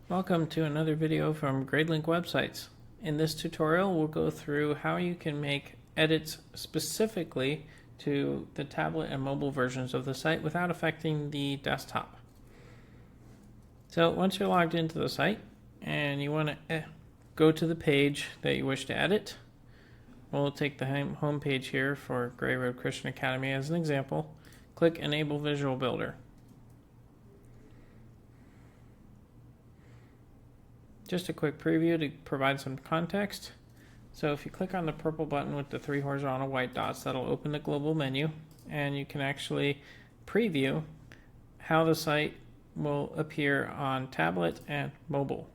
Welcome to another video from Gradelink websites. In this tutorial, we'll go through how you can make edits specifically to the tablet and mobile versions of the site without affecting the desktop. So once you're logged into the site and you want to go to the page that you wish to edit, we'll take the home page here for Gray Road Christian Academy as an example. Click Enable Visual Builder. Just a quick preview to provide some context. So if you click on the purple button with the 3 horizontal white dots, that'll open the global menu, and you can actually preview how the site will appear on tablet and mobile,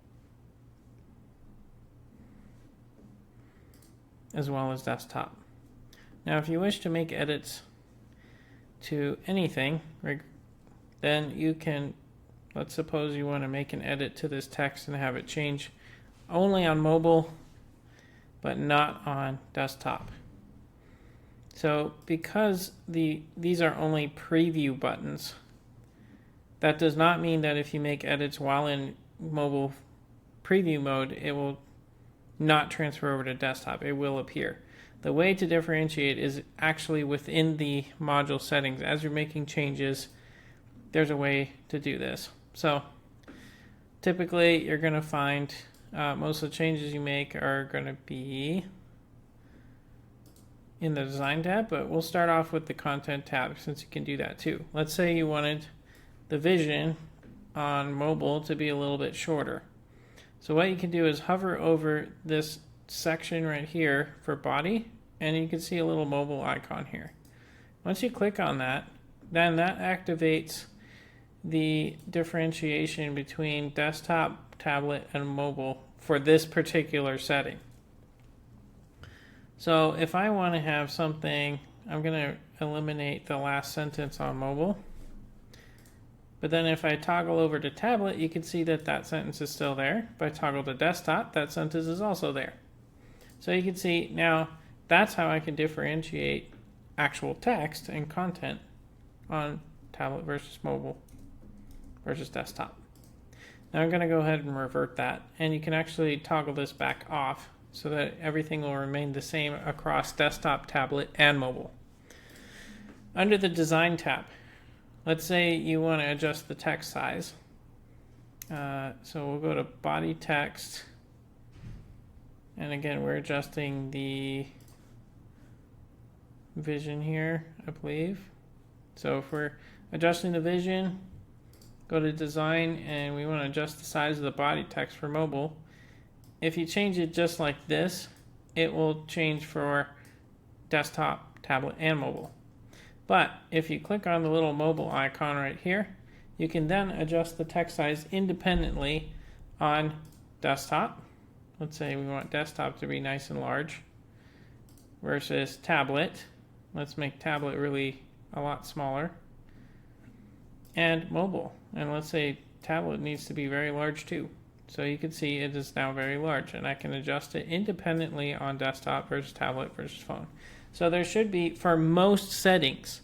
as well as desktop. Now if you wish to make edits to anything, then you can, let's suppose you want to make an edit to this text and have it change only on mobile but not on desktop. So because these are only preview buttons, that does not mean that if you make edits while in mobile preview mode, it will not transfer over to desktop. It will appear. The way to differentiate is actually within the module settings. As you're making changes, there's a way to do this. So typically you're going to find most of the changes you make are going to be in the design tab, but we'll start off with the content tab since you can do that too. Let's say you wanted the vision on mobile to be a little bit shorter. So what you can do is hover over this section right here for body, and you can see a little mobile icon here. Once you click on that, then that activates the differentiation between desktop, tablet, and mobile for this particular setting. So if I want to have something, I'm going to eliminate the last sentence on mobile. But then if I toggle over to tablet, you can see that that sentence is still there. If I toggle to desktop, that sentence is also there. So you can see now that's how I can differentiate actual text and content on tablet versus mobile versus desktop. Now I'm going to go ahead and revert that, and you can actually toggle this back off so that everything will remain the same across desktop, tablet, and mobile. Under the design tab, let's say you want to adjust the text size. So we'll go to body text, and again we're adjusting the vision here, I believe. So if we're adjusting the vision, go to design, and we want to adjust the size of the body text for mobile. If you change it just like this, it will change for desktop, tablet, and mobile. But if you click on the little mobile icon right here, you can then adjust the text size independently on desktop. Let's say we want desktop to be nice and large versus tablet. Let's make tablet really a lot smaller. And mobile, and let's say tablet needs to be very large too. So you can see it is now very large, and I can adjust it independently on desktop versus tablet versus phone. So there should be, for most settings,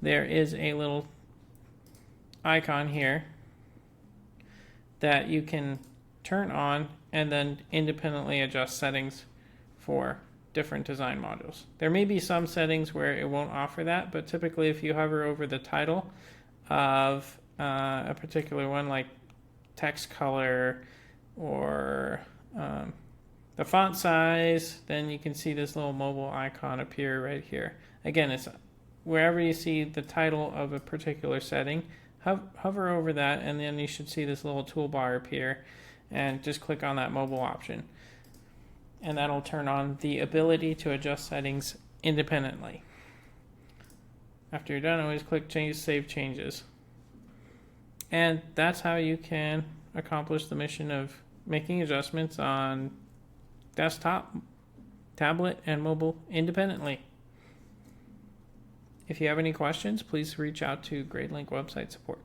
there is a little icon here that you can turn on and then independently adjust settings for different design modules. There may be some settings where it won't offer that, but typically if you hover over the title of a particular one, like text color or the font size, then you can see this little mobile icon appear right here. Again, it's wherever you see the title of a particular setting, hover over that, and then you should see this little toolbar appear, and just click on that mobile option, and that'll turn on the ability to adjust settings independently. After you're done, always click Change, Save Changes. And that's how you can accomplish the mission of making adjustments on desktop, tablet, and mobile independently. If you have any questions, please reach out to Gradelink website support.